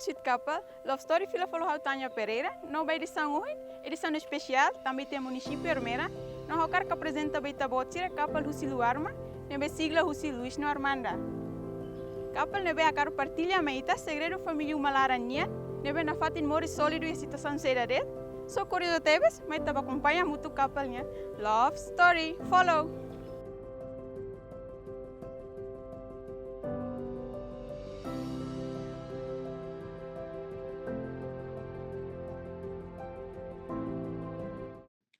Welcome to Couple, Love Story Fila Follow Tania Pereira. Não vai edição hoje, edição especial, também tem município Armanda. Não quero que apresenta bem a botira Couple Husi Luarma, nebe sigla Husi Luis no Armanda. Couple nebe a quero partilhar meita segredo família malaranha, nebe na fatin mori sólido e situação séria dele. So curioso teves, mas tava acompanha muito couple nya. Love Story Follow.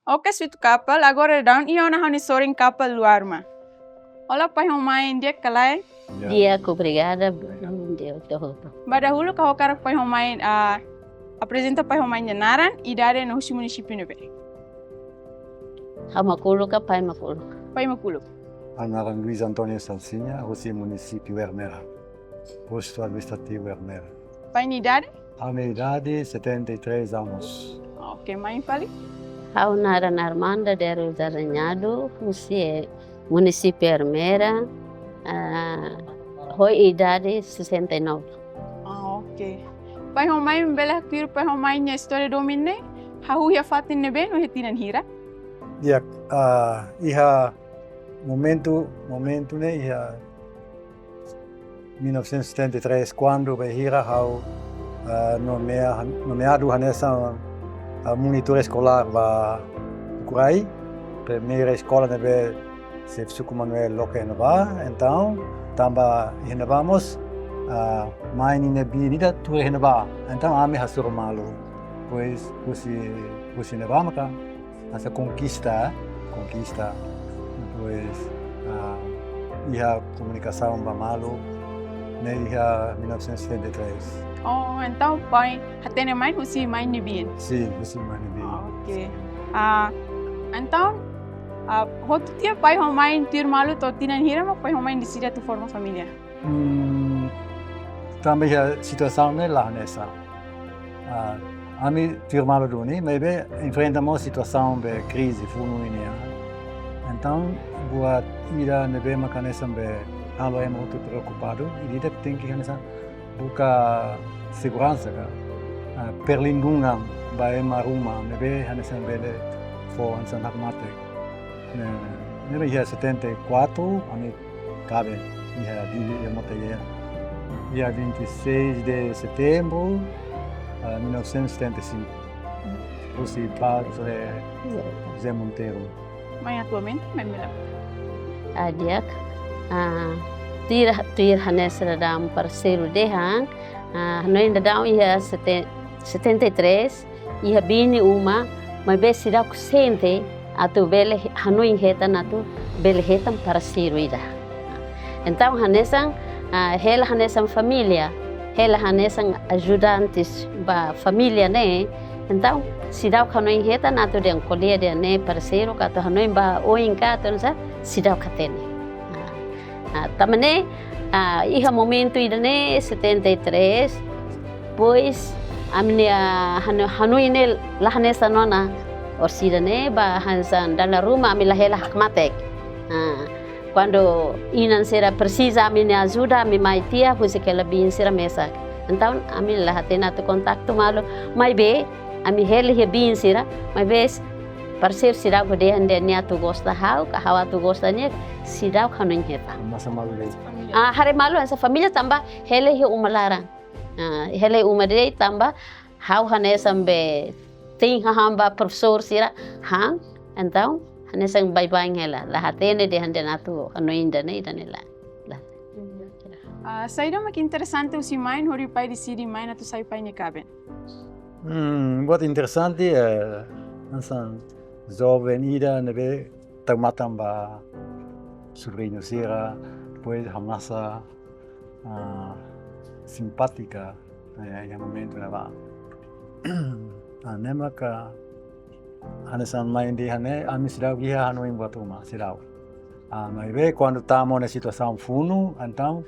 Oke, sweet couple, agora down iyo na hanisoring couple Luarma. Olá, pai homain dia kalay. Dia aku obrigada, dia todo. Badahulu ka hokar pai homain apresenta pai homain naran idade no husi município nebe. Hamakulo ka pai makulo. Pai makulo. Anaran Luiz Antônio Salsinha, husi município Armera. Posto administrativo Armera. Pai ni idade? A minha idade 73 anos. Oke, mãe fali. Hau naran Armanda dari Zaranhado, usia município Armera, hoi idade 69. Oke. Pai homain bela kir pai homain nya história domine, hahu ya fatin nebe no hetinan hira. Ya, iha momento né, iha 1973 quando behira hau nomeado hanessa monitor escolar ba Kurai, primeira escola nebe se Suco Manuel Loca Nova, então tamba renovamos mãe nebi nida tu renova, então ame hasur malu, pois usi renovamos cá essa conquista, pois ia comunicação ba malu, né ia 1973. Oh, então pai, hatene mãe husi mãe nebien. Sim, usi mãe nebi. Oke. Então, hotu tia pai homain tir malu to tinan hira ma pai homain decide tu forma família. Também a situação né lá nessa. Ami tir malu duni, mas be enfrentamos situação de crise funuinia. Então, buat ida nebe makanesam be alo é muito preocupado e ida tem que nessa buka segurança perlindungan ba ema rumah nebe nessa bele for ansan hakmate. Nebe ia 74, ami cabe ia vive a moteia. Dia 26 de setembro 1975. Usi padre José Monteiro. Mãe atualmente, mãe mela. Adiak, tir hanessa dam parceiro de hang, no ainda dam ia 73, ia bini uma, mas be sida ku sente atu bele hanoin heta natu bele hetam parceiro ida. Então hanessa hela hanessa família, hela hanessa ajudantes ba família né. Então sidau hanoin heta natu den colia de né parceiro ka to hanoin ba oin ka to sa sidau katene. Tamane iha momento ida né 73, pois a minha hanoi ne la hanessa nona orsida né ba hansan dalla rumah amila hela hakmatek. Quando inan sera precisa a minha ajuda, mi mai tia husi que ela bin sera mesa. Então a minha lá tena tu contato malo, mai be a mi hela he bin sera, mai vez parceiro sirau ko de hande nia tu gosta hau, ka hawa tu gosta nia sirau kanon heta. Masa malu deh. Hari malu essa família tamba hele he umalarang. Hele umade tamba hau hanessa be tem hamba professor sira hang, então hanessa bye-bye hela. La hatene de hande natu ano inda ne danela. Saída mak interessante usi mãe hori pai decide mãe na tu sai pai ne caben. Buat interessante ansan jovem ida nebe tamatam ba sobrinho sira, depois hamasa simpática yang momento naba. Nema ka hanesan main di hane ami sidau dia hanoin buat rumah sidau. Mas be quando estamos na situação funo, então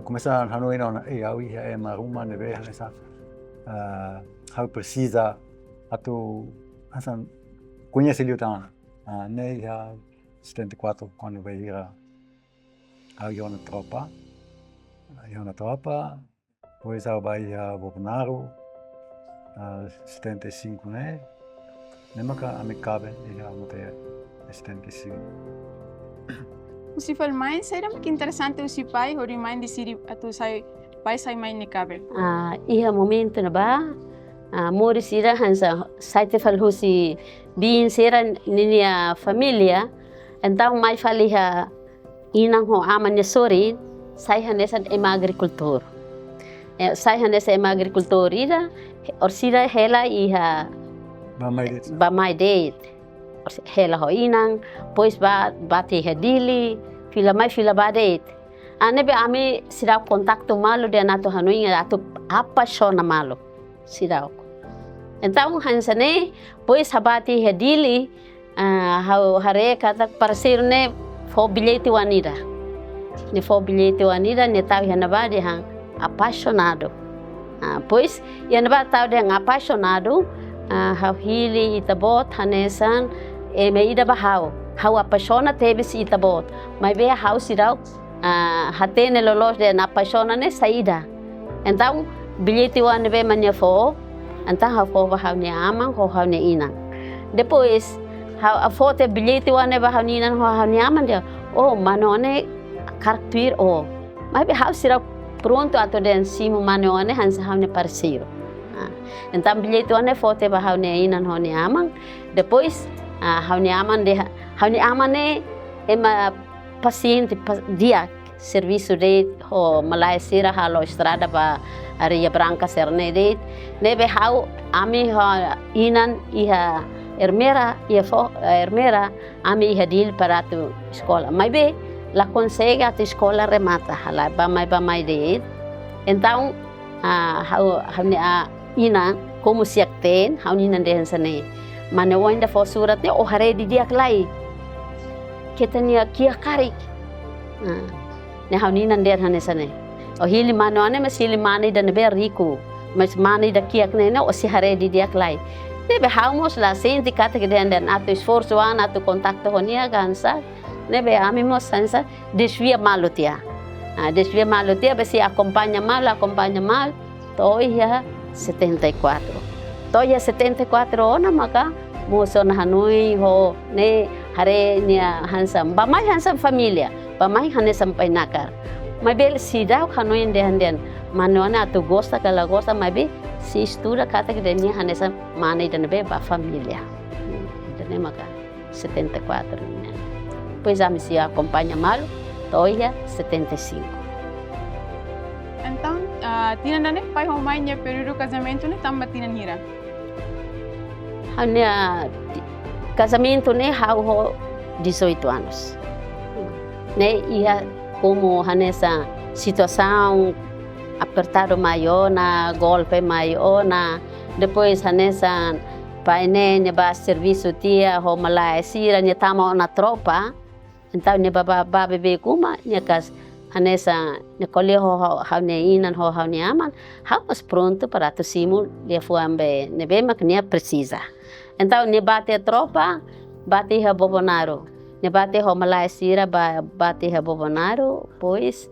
começar hanoin ona au ia ema rumah nebe hanesa how precisa atu hasan conhece Liutan, né já 74 quando veio a na tropa, Depois ao Bahia Bolsonaro, 75, né? Nem maka amicabe ia mote 75. Usi fal main sai ram que interessante usi pai hori main di siri atu sai pai sai main ni kabel. Iha momento na ba? Mori sira hansa site fal husi bin sira ninia família. Então mai faliha inang ho amanya sori sai hanesan ema agricultor. Sai hanesa ema agricultor ira or sira hela iha ba mai det. Hela ho inang pois bati hedili fila mai fila badet. Ane be ami sira kontakto malo de nato hanui atu apaixona malo sira. Então hansane pois habati hedili hau hare kata parceiro ne fo bilhete wanira. Ne fo bilhete wanira ne tau hanabade hang apaixonado. Pois yanaba tau de hang apaixonado hau hili itabot hanesan meida bahau. Hau apaixona teve si itabot. Mas be hau sirau hatene lolos de apaixona ne saída. Então bilhete wan be manya fo. Então hau fo bahau ne amang ho hau ne inang. Depois hau a foto bilhete wan be bahau ne inang ho hau ne amang dia. Oh manone karakter oh. Mas be hau sirau pronto ato den simu manone hansa hau ne parceiro. Então bilhete wan foto bahau ne inang ho ne amang. Depois hau ne aman ne ema paciente dia serviço de ho malai sira halo estrada ba areia branca serne de nebe hau ami ho inan iha ermera ami iha dil para tu escola mas be la consegue a tu escola remata hala ba mai de então hau ne ina como se acten hau ninan de sane mana ainda for suratnya oh hari di dia kelai kita nia kia karik ne hau ni nan der hanesane oh hili mano ane mas hili mani dan be riku mas mani da kia kne o si hari di dia kelai ne be hau mos la senti kata ke dan atu esforço an atu contacto honia gansa ne be ami mos sansa desvia malutia be si acompanha mal to ia 74 toya 74 ona maka muso na hanui ho ne hare nia hansam ba mai hansam familia ba mai hanesam painakar mai bel sidau hanui den manona tu gosta kala gosta mai be si estuda kata que nia hanesam mane den be ba familia den maka 74 né pois a se acompanha mal toya 75. Então tinan ne pai ho mai nya período casamento ne tamba tinan hira. Hanya casamento ne hau ho 18 anos. Ne ia como nessa situação apertado maior na golpe maior na depois nessa pai ne ba serviço tia ho malai sira ne tamo na tropa então ne baba bebe kuma ne kas nessa ne colheu hau ne inan ho hau ne aman hau mas pronto para tu simu dia fuambe ne be maknia precisa. Então, ne bate a tropa, bate a Bolsonaro. Ne bate a Malaysia, bate a Bolsonaro, pois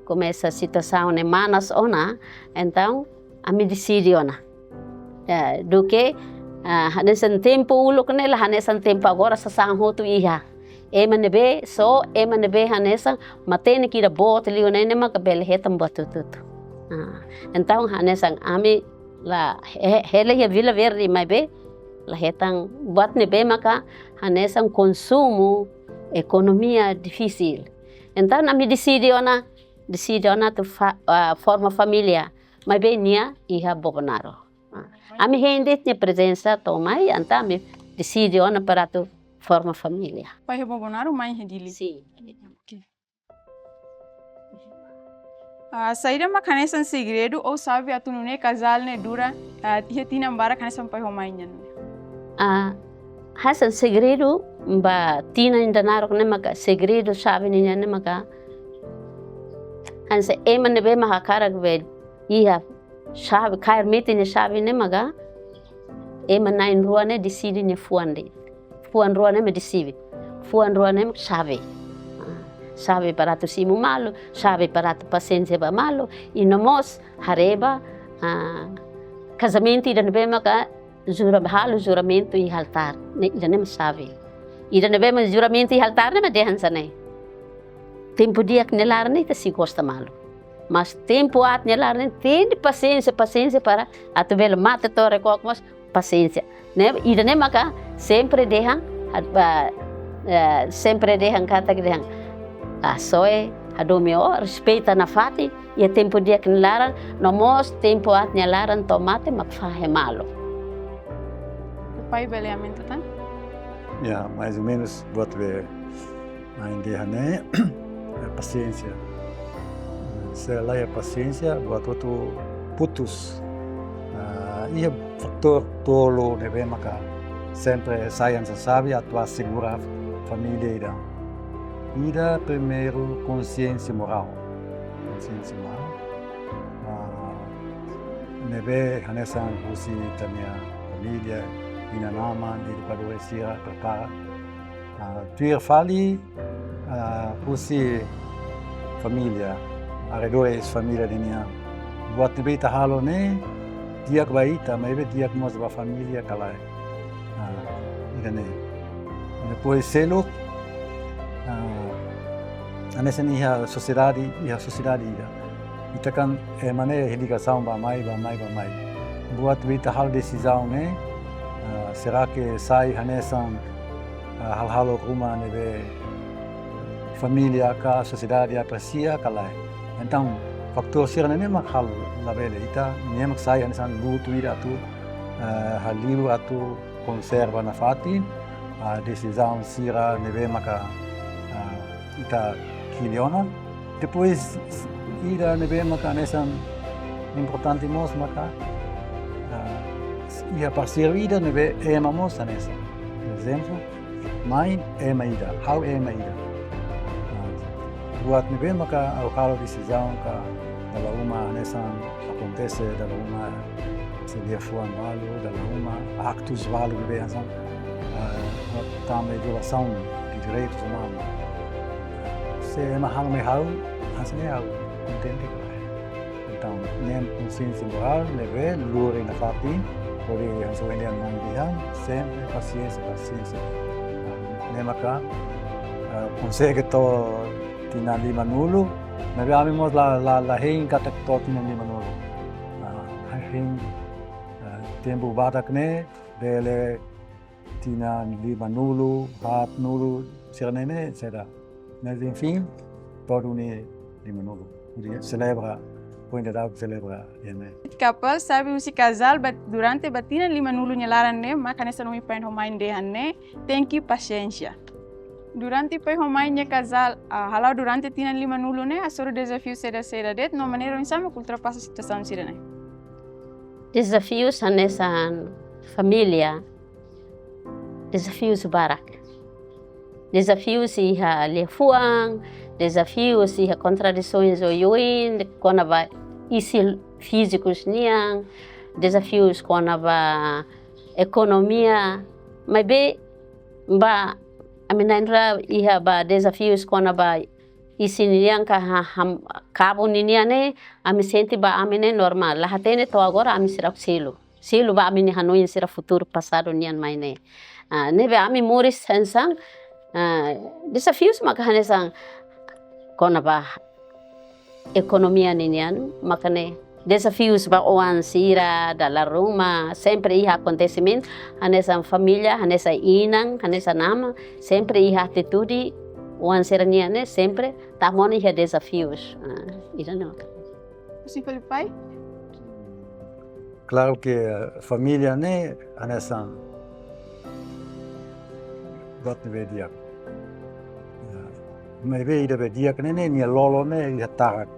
começa a situação ne manas ona. Então, a me decide ona. Do que nesse tempo uluk nela, nesse tempo agora sa sanghoto iha. Ema nebe hanesa matene kira bot liu nene makabel hetam batututu. Então, hanesa ami la hele ya Vila Verde mai be lahetang buat nebe maka hanesang consumo economia difícil. Então nami decidi ona tu forma família, mas bem nia iha Bolsonaro. Ami hendet ne presença tomai, então ami decidi ona para tu forma família. Pai Bolsonaro mai hedili. Sim. Saída ma kanesan segredo ou sabe atu ne casal ne dura ia tina mbara kanesan pai ho mai nya. Hasan segredo ba tina ainda narok ne maka segredo sabe ninya ne maka hansa ema ne be maka karak be iha sabe kair mete ne sabe ne maka ema nain rua ne decide ne fuan rua ne me decide fuan rua ne sabe sabe para tu simu malo, sabe para tu paciência ba malo, e nós hareba casamento ida nebe maka juramento e altar, ida nem sabe. Ida nebe juramento e altar nem dehan sanai. Tempo dia que nelar nem te se gosta malo. Mas tempo at nelar nem tem paciência para atubel mata torre mas paciência. Né? Ida nem maka sempre dehan kata que dehan soe adomio respeita na fati e tempo dia que nelaran nomos tempo at nelaran tomate makfahe malo. O pai beleamento tá? Ja, mais ou menos buat we ainda né paciência. Se lá é paciência buat outro putus. E faktor tolo nebe maka sempre sayang sabe atua segurar família ida. Ida primeiro consciência moral. Consciência moral. Nebe hanesan usi Tania família ina nama di padua sira prepara. Tuir fali usi família. Arredores família dinia. Buat nebe tahalo ne dia baita, mas dia que nós da família calai. Ida ne. Depois selo nessa a sociedade ida. Ita kan maneira ligação ba mai. Buat kita hal decisão né? Será que sai hanesan hal rumah nebe família ka sociedade aprecia kalai. Então faktor sira ne mak hal labele ita ne mak sai hanesan lutu ida tu haliu atu conserva na fati decisão sira nebe maka ita kiliona. Depois ida nebe maka nesan importante mos maka ia parceiro ida nebe ema mos nessa. Exemplo, mãe ema ida, how ema ida. Buat nebe maka ao decisão ka dalam uma nesan acontece dalam uma sedia fuan valu dalam uma actus valu nebe hasan também violação de direitos humanos. Se mahal mehau hasilnya hau entende. Então nem consciência moral nebe lure na fati pode hasil yang mandihan sempre paciência. Nem maka consegue to tina 5 nulo nebe amimos la hein kata to tina 5 nulo. Hein tempo batak ne dele tina 5 nulo 4 nulo sirnene será. Mas enfim, todo une de Manolo. Celebra, põe de dado celebra. Couple sabe se casal durante batina 5 nulo nyalaran ne, maka nessa não me pen homain dehan ne, tem que paciência. Durante pai homain nya casal, halau durante tina 5 nulo ne, asoro desafio seda det, no maneira insama ultrapassa situação sira ne. Desafios nessa família, desafios barak. Desafios iha lefuang, desafios iha contradições oioin, quando vai isi físicos niang, desafios quando vai economia, mas be ba aminandra iha ba desafios quando vai isi niang ka cabo niang ne, ami senti ba amine normal, lahatene to agora ami sirap silo ba amine hanoin sira futuro passado niang mai ne, nebe ami moris sensang. Desafios makahanesang kona ba ekonomia ninian makane desafios ba oan sira dalam rumah sempre iha acontecimento hanesang familia hanesa inang hanesa nama sempre iha atitude oan sira niane sempre tamon iha desafios ira não. Sim, Felipe? Claro que a família né hanesang buat media. Maybe ida bedia kene ni lolo ne ya tarak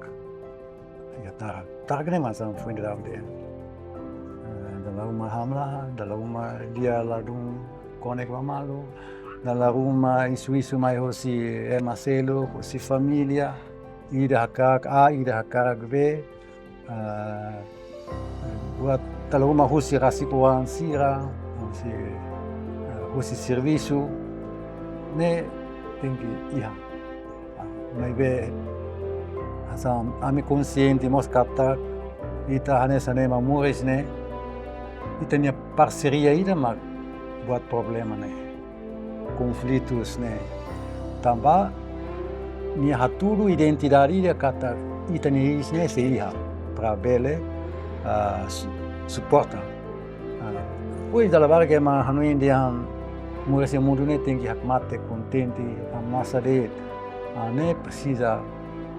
ne masa foi dalam dia dalam rumah hamla dalam rumah dia ladung konek malu dalam rumah isu mai hosi emaselo hosi família ida hakak be buat dalam rumah hosi rasipuan sira hosi serviço ne tinggi iya maybe asam ami consciente mos captar ita hanesa ne mamuris ne ita nia parceria ida mag buat problema ne conflitos ne tamba nia hatulu identidade ida kata ita ni isne seiha para bele suporta pois da lavar que ma hanu indian muris mundo ne tem que hakmate contente a massa de ne precisa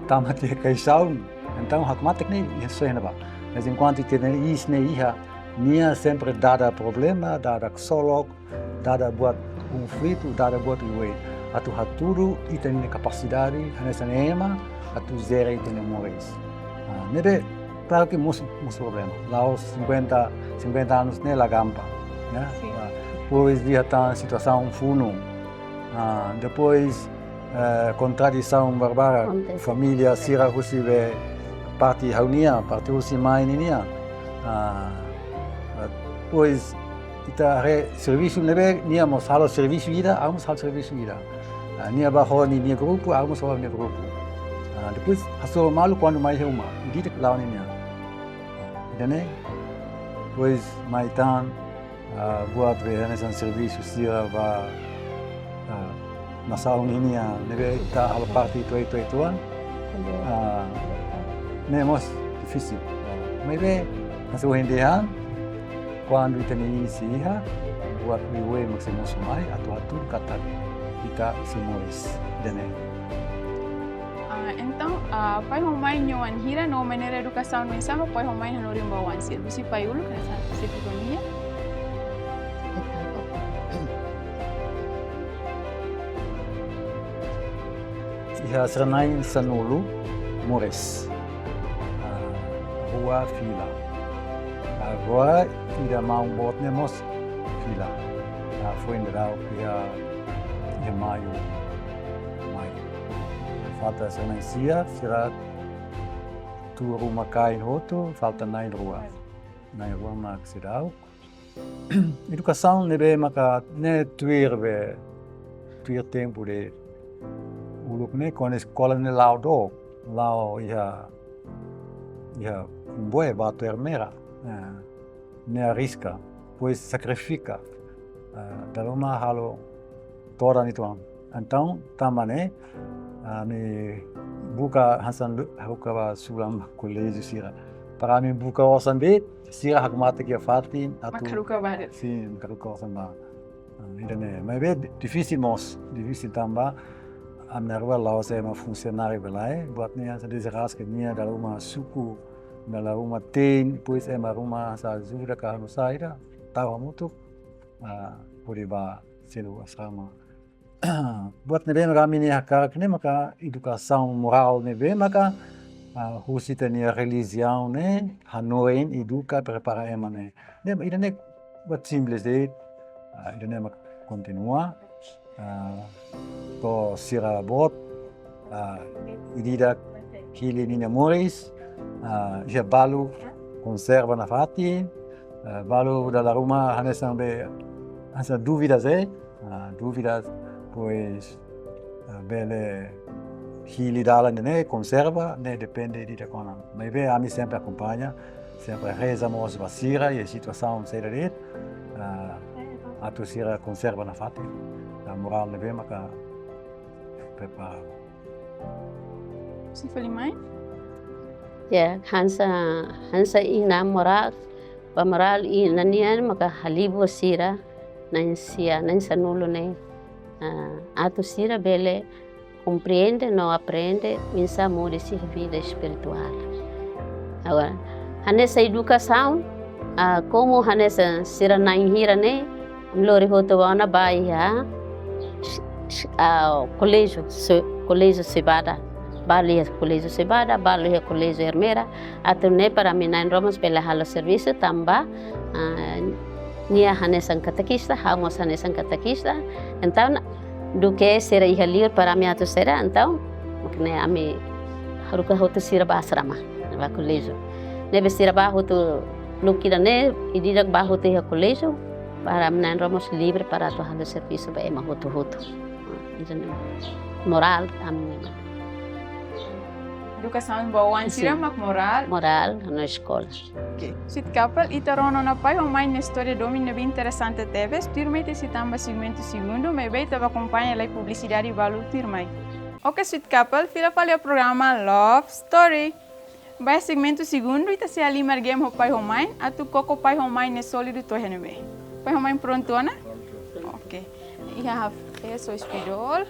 tamate kaisaun então hakmatek ne isso é naba mas enquanto tem isso ne iha nia sempre dada problema dada solok dada buat conflito dada buat iwe atu haturu ita ne capacidade nessa nema atu zero ita ne moris nebe claro que mus problema lá os 50 anos ne la gampa né depois dia tá situação funo depois contradição barbara família sira husive parti haunia parti husi mai ninia depois ita serviço nebe nia mos halo serviço ida almos halo serviço ida nia baho ni nia grupo almos halo nia grupo depois haso malu quando mais uma dita lá ninia dane depois mai tan buat nessa serviço sira va nasa ini ya nebe ita halo parti itu nemos difícil maybe nasa hendihan quando ita ni siha buat wiwe maksimo sumai atu kata ita simoris dene então pai homai nyoan hira no maneira educação no sama pai homai no rimba wan sir bisi pai ulu kasa sifikonia iha serenai sanulu mores rua fila agora ida mau bot nemos fila foi ndrau que maio falta serenai sia será tu rumah kain hoto falta nai rua mak serau educação nebe maka ne tuir tempo de uluk ne kon escola ne lao iha boe batu ermera ne arrisca pois sacrifica daloma halo toda nituan então tamane me buka hasan buka sulam colégio sira para me buka osambe sira hakmata que fatin atu sim makaruka osamba idane mas difícil tamba amna rua lá você é uma funcionária belai buat nia sa desirasca nia da uma suku da uma tem pois é uma ruma sa ajuda ka no saira tawa muito por iba selo asrama buat nebe kami ni hakar kene maka educação moral nebe maka husita ni religião ne hanoin educa prepara emane ne idane buat simples de idane maka continua to sira bot idida kili ni moris já balu conserva na fati balu da rumah hanesan be asa dúvidas pois bele hili dala ne conserva ne depende de kona mas be a mim sempre acompanha sempre rezamos vasira e a situação será a tu sira conserva na fati a moral ne be maka prepara se fali mai ya hansa ina moral nanian maka halibo sira nan sanulo ne atu sira bele compreende não aprende pensa muda sua vida espiritual agora nessa educação como nessa sira nan hira ne lori hoto wana baia colégio Cebada bali colégio Cebada bali colégio Hermera atu ne para minan romos bela halo serviço tamba nia hanesan katekista hamos hanesan katekista então do que será ihalir para mim atu será então porque ami haruka hoto sira basrama va colégio nebe sira ba hoto lukira ne idirak ba hoto ha colégio para minan romos livre para tu halo serviço ba ema hoto moral ami educação boa, ensina moral. Moral nas escolas. Ok. Sweet couple, itarono na pai ou mãe na história domina bem interessante teve. Turmete se tamba segmento segundo, mas bem tava acompanha a publicidade e valor turmai. Ok, sweet couple, fila falha o programa Love Story. Vai segmento segundo e se ali margem o pai ou mãe, a tu coco pai ou mãe ne sólido to henebe. Pai ou mãe prontona? Ok. I have eso espirol.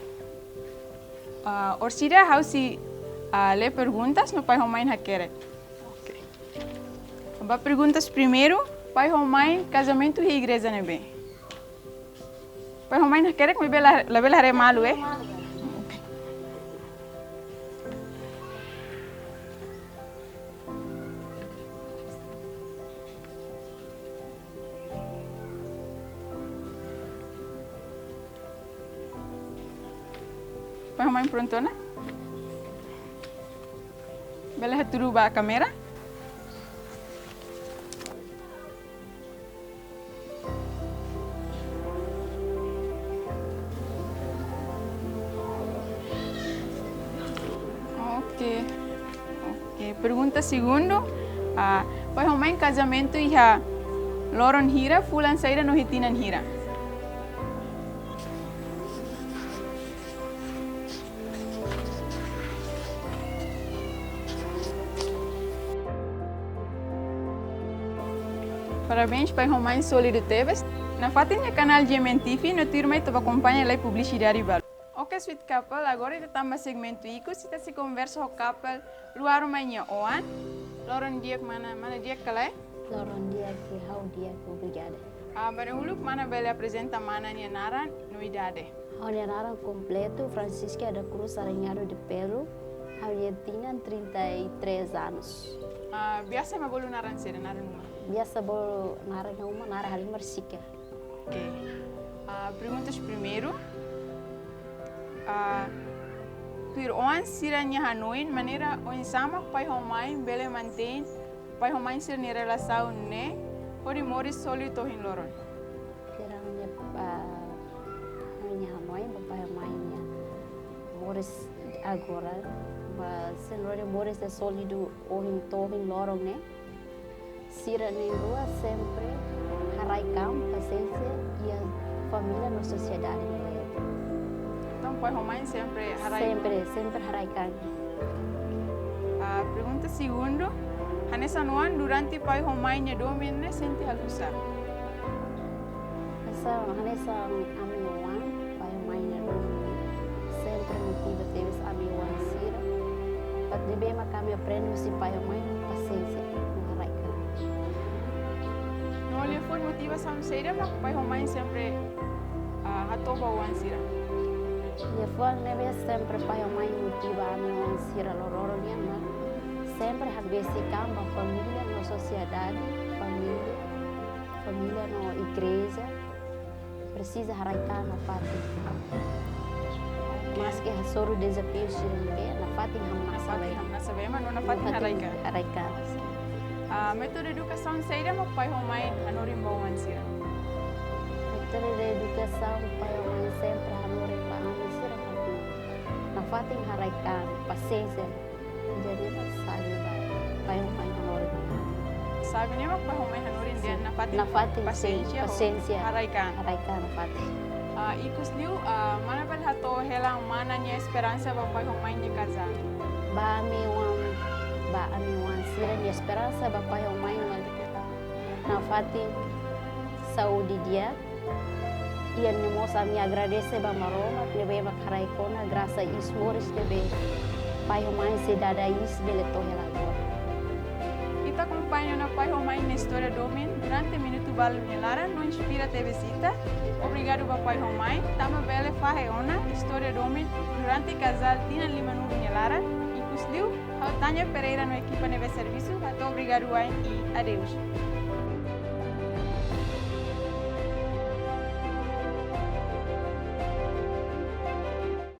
Orsida, how si lê perguntas no pai ou mãe haquere. Ok. Ba perguntas primeiro, pai ou mãe, casamento e igreja nebe. Pai ou mãe haquere, me bela hare malu Pai ou mãe prontona? Bela haturuba a câmera? Ok. Pergunta segundo. Pai ou mãe casamento e loron hira, fulan saída no hitinan hira. Parabéns para o mais sólido teves. Na fatinha canal de MNTV, no turma tu acompanha a publicidade igual. Ok, sweet couple, agora estamos segmento ico, se se conversa o couple Luarma e Oan. Loron dia mana dia kala? Loron dia que how dia obrigada. Barulho mana bela apresenta mana nia nara no idade. Hau nara completo Francisca da Cruz Aranhado de Peru. Hau tinha 33 anos. Biasa mabulu naran seda naran uma. Biasa bolo nara uma nara halimar sika. Ok. Perguntas primeiro. Tuir on siranya Hanoi, maneira on sama pai homai bele mantém pai homai sir ni relação ne, ori mori soli tohin loron. Kiranya Hanoi pai homai nya moris agora, mas senhora moris é sólido ohin tohin loron ne. Sira nem rua sempre haraikam paciência e a família na sociedade. Então, pai homem sempre haraikam. Sempre haraikam. Pergunta segundo, Hanessa nuan durante pai homem nya domine sente halusa. Hanessa amiwan pai homem nya domine sempre motiva teves amiwan sira. Pat debe kami aprende si pai homem paciência. No olha for motivação seira, mas pai homem sempre hatoba o ansira. E for neve sempre pai homem motiva a meu ansira lororo niya na sempre hagbesikan a família na sociedade, família na igreja precisa haraikan na pati. Mas que hasoro desafio sira na pati hamna sabay man na pati haraikan. Metode educação seira mo pai homem hanorim bawang sira. Metode de educação pai homem sempre hanorim bawang sira. Na fating haraikan paciência. Jadi sabe pai homem hanorim. Sabe nem mo pai homem hanorim dia na fating paciência haraikan na fating. Ikusliu mana bel hato helang mana nya esperança ba pai homem ni casar. Ba amiwan sira de esperança ba pai homem na fating saúde dia. E nós me agradece ba maroma nebe makaraikona graça ismores nebe pai homem se dada is bele tohela agora. Ita acompanha na pai homem na história domin durante minuto balu nelara no inspira TV Cita. Obrigado ba pai homem. Tama bele faheona história domin durante casal tina 5 minutos nelara. Ikusliu Tania Pereira no equipa neve serviço. Muito obrigado e adeus.